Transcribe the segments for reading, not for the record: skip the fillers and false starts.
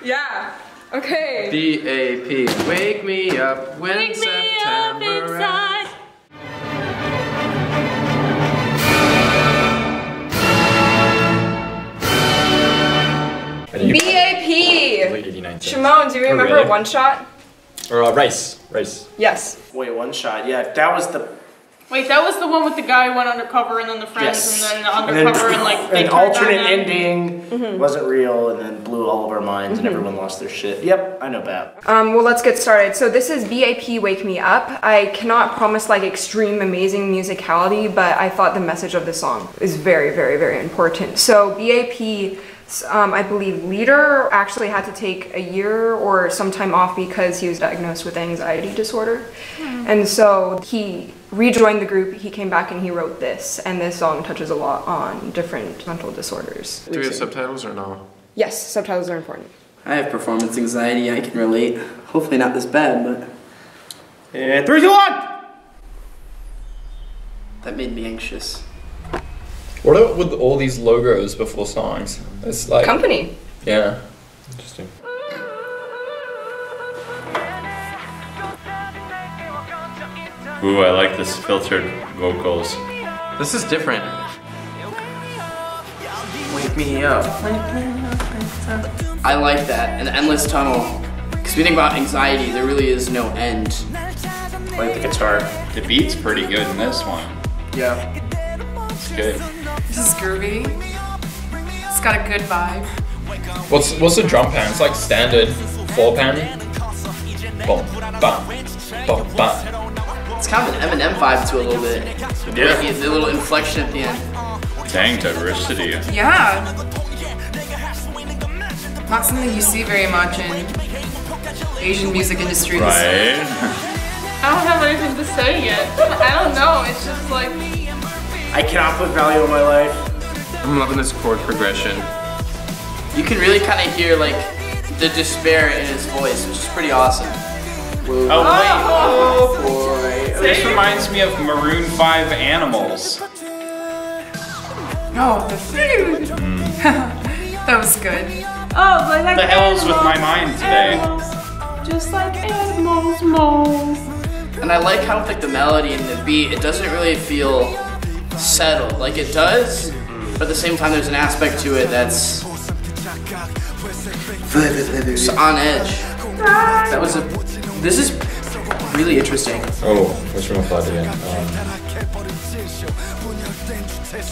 Yeah. Okay. BAP, wake me up when Wake me up September inside. BAP. Like 89 cents. Shimon, do you remember really? One Shot? Or rice. Yes. Wait, One Shot. Yeah, that was the. Wait, that was the one with the guy who went undercover and then the friends Yes. and then undercover and like they an turned alternate on them. ending wasn't real and then blew all of our minds and everyone lost their shit. Yep, I know BAP. Well, let's get started. So this is BAP Wake Me Up. I cannot promise like extreme amazing musicality, but I thought the message of the song is very, very, very important. So BAP, I believe leader actually had to take a year or some time off because he was diagnosed with anxiety disorder. And so he rejoined the group, he came back and he wrote this. And this song touches a lot on different mental disorders. Do we have subtitles or no? Yes, subtitles are important. I have performance anxiety, I can relate. Hopefully not this bad, but... And 3, 2, 1! That made me anxious. What about with all these logos before songs? It's like... Company. Yeah. Interesting. Ooh, I like this filtered vocals. This is different. Wake me up. I like that, an endless tunnel. Because if you think about anxiety, there really is no end. I like the guitar. The beat's pretty good in this one. Yeah. It's good. This is groovy. It's got a good vibe. What's the drum pan? It's like standard 4-pan. Boom, bam, boom, bam. It's kind of an Eminem vibe to a little bit. Yeah. The little inflection at the end. Dang, diversity. Yeah. Not something you see very much in Asian music industries. Right? I don't have anything to say yet. I don't know. It's just like I cannot put value on my life. I'm loving this chord progression. You can really kind of hear like the despair in his voice, which is pretty awesome. Oh, wait. Oh boy. This reminds me of Maroon 5 Animals. Oh, that was good. oh, like What the hell's with my mind today? Animals, just like animals, moles. And I like how with like the melody and the beat, it doesn't really feel settled. Like it does, but at the same time there's an aspect to it that's on edge. This is really interesting. Oh, what's from a flood again?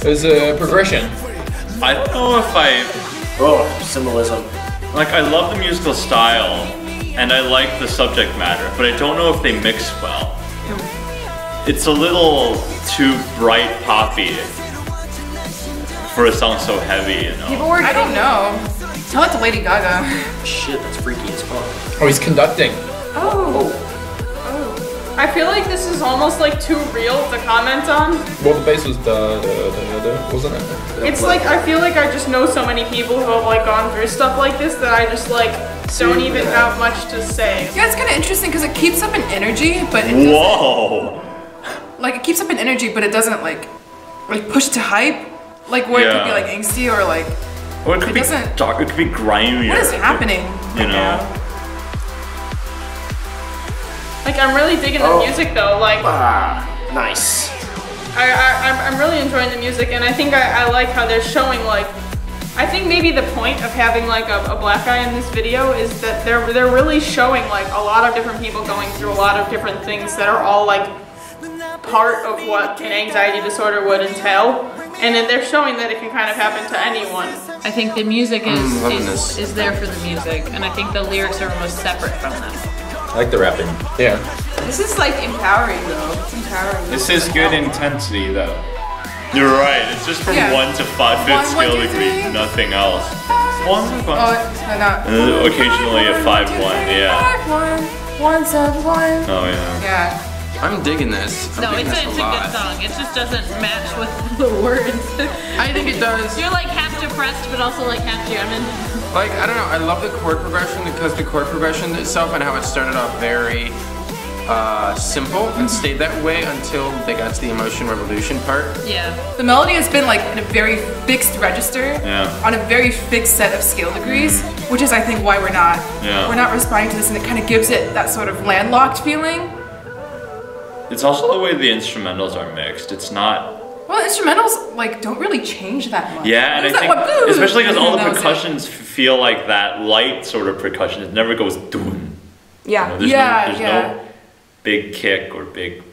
There's a progression. I don't know if Oh, symbolism. I love the musical style and I like the subject matter, but I don't know if they mix well. It's a little too bright poppy for a song so heavy, you know. People were I don't know. Tell it to Lady Gaga. Shit, that's freaky as fuck. Oh, he's conducting. Oh. I feel like this is almost like too real to comment on. Well, the bass was wasn't it? It's like I feel like I just know so many people who have like gone through stuff like this that I just like don't even have much to say. Yeah, it's kind of interesting because it keeps up an energy, but it doesn't, Whoa! like it keeps up an energy, but it doesn't like push to hype, like where it could be Yeah. like angsty or like. Or it could be doesn't- dark, it could be grimier. What is happening? You know? Like I'm really digging the music though. Like Nice. I'm really enjoying the music, and I think I like how they're showing like. I think maybe the point of having like a black guy in this video is that they're really showing like a lot of different people going through a lot of different things that are all like part of what an anxiety disorder would entail, and then they're showing that it can kind of happen to anyone. I think the music is there for the music, and I think the lyrics are almost separate from them. I like the rapping. Yeah. This is like empowering though. It's empowering. This is good intensity though. You're right, it's just from Yeah. 1 to 5 bit One, scale two, degree, three. nothing else. 1 to 5. Oh, not. Occasionally a 5-1, yeah. 1, 7, 1. Oh yeah. Yeah. I'm digging this. I'm No, digging it's this a good song. It just doesn't match with the words. I think it does. You're like half depressed, but also like half German. Like, I don't know, I love the chord progression because the chord progression itself and how it started off very simple and stayed that way until they got to the emotion revolution part. Yeah. The melody has been like in a very fixed register, on a very fixed set of scale degrees, which is I think why we're not responding to this, and it kind of gives it that sort of landlocked feeling. It's also the way the instrumentals are mixed. It's not. Well, instrumentals like don't really change that much. Yeah, and I think especially because all the percussions feel like that light sort of percussion. It never goes doom. Yeah. You know, there's no big kick or big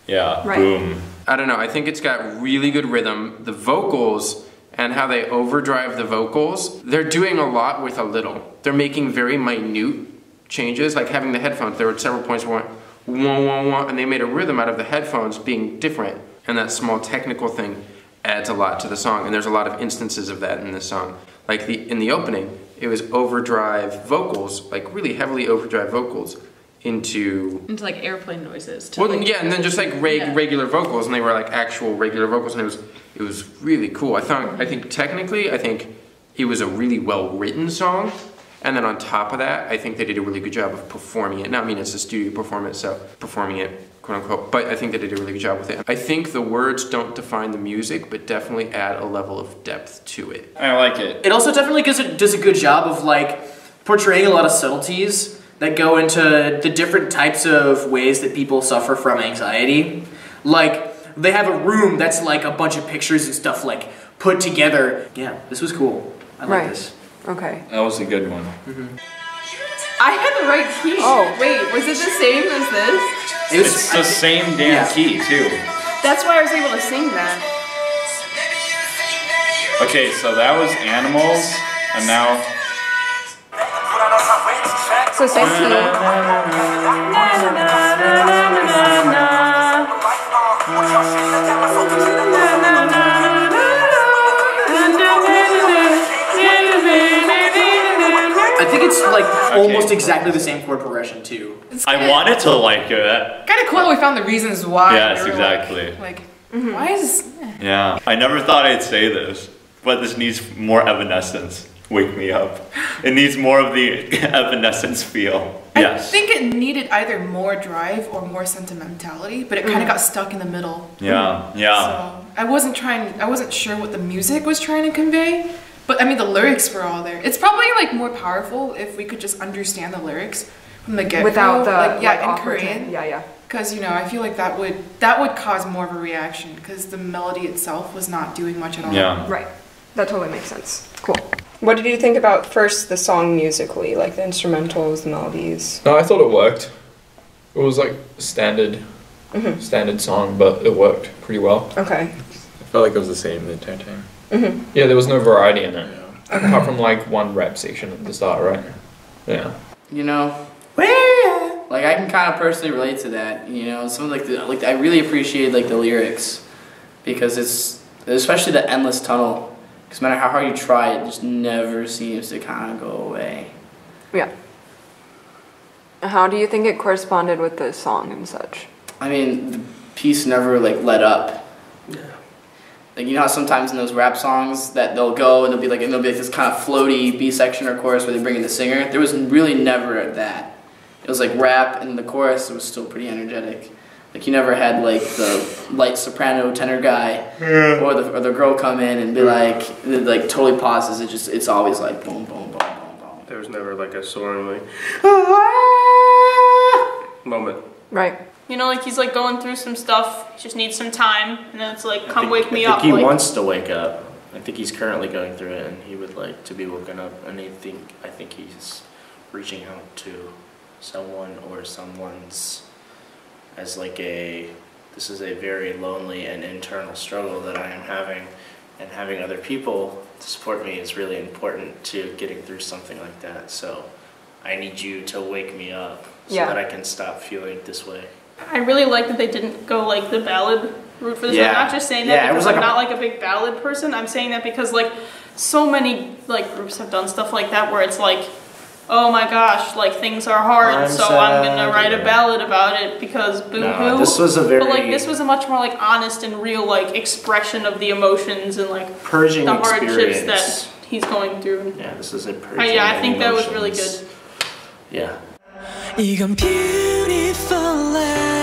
boom. I don't know, I think it's got really good rhythm. The vocals and how they overdrive the vocals, they're doing a lot with a little. They're making very minute changes, like having the headphones. There were several points where wah, wah, wah, and they made a rhythm out of the headphones being different. And that small technical thing adds a lot to the song. And there's a lot of instances of that in this song. Like in the opening, it was overdrive vocals, like really heavily overdrive vocals into like airplane noises. Well, yeah, and then just like regular vocals, and they were like actual regular vocals, and it was really cool. I think technically, it was a really well written song, and then on top of that, I think they did a really good job of performing it. Now, I mean, it's a studio performance, so performing it, quote unquote, but I think they did a really good job with it. I think the words don't define the music, but definitely add a level of depth to it. I like it. It also definitely does a good job of like portraying a lot of subtleties that go into the different types of ways that people suffer from anxiety. Like, they have a room that's like a bunch of pictures and stuff like put together. Yeah, this was cool. I like this. Okay. That was a good one. I had the right key. Oh, wait, was it the same as this? It's the same damn key, too. That's why I was able to sing that. Okay, so that was Animals, and now... So same key. I think it's like almost exactly the same chord progression too. I wanted to like it. Kind of cool. We found the reasons why. Yes, exactly. Why is? Yeah, I never thought I'd say this, but this needs more Evanescence. Wake me up. It needs more of the Evanescence feel. Yes. I think it needed either more drive or more sentimentality, but it kind of got stuck in the middle. Yeah, yeah. So I wasn't sure what the music was trying to convey, but I mean the lyrics were all there. It's probably like more powerful if we could just understand the lyrics from the get-go. Without the in Korean. Yeah. Because I feel like that would cause more of a reaction because the melody itself was not doing much at all. Yeah. Right. That totally makes sense. Cool. What did you think about first the song musically, like the instrumentals, the melodies? No, I thought it worked. It was like standard song, but it worked pretty well. Okay. I felt like it was the same the entire time. Yeah, there was no variety in it. Okay. Apart from like one rap section at the start, right? Yeah. You know, like I can kind of personally relate to that. You know, some of I really appreciate like the lyrics because it's especially the endless tunnel. Because no matter how hard you try, it just never seems to kind of go away. Yeah. How do you think it corresponded with the song and such? I mean, the piece never like let up. Yeah. Like you know how sometimes in those rap songs that they'll go and there'll be like this kind of floaty B section or chorus where they bring in the singer. There was really never that. It was like rap and the chorus was still pretty energetic. Like you never had like the light soprano tenor guy or the girl come in and be like totally pauses. It's always like boom boom boom boom boom. There was never like a soaring like moment. Right. You know, like he's like going through some stuff. He just needs some time, and then it's like, come wake me up. I think he wants to wake up. I think he's currently going through it, and he would like to be woken up. And I think he's reaching out to someone or someone's. As like this is a very lonely and internal struggle that I am having, and having other people to support me is really important to getting through something like that. So I need you to wake me up so that I can stop feeling this way. I really like that they didn't go like the ballad route for this. I'm not just saying that because I'm not like a big ballad person. I'm saying that because like so many like groups have done stuff like that where it's like, oh my gosh, like things are hard, I'm gonna write a ballad about it because boo-hoo. This was but like this was a much more like honest and real like expression of the emotions and like purging the hardships that he's going through. Yeah, this is a purging. I think that was really good. Yeah. 이건 beautiful life.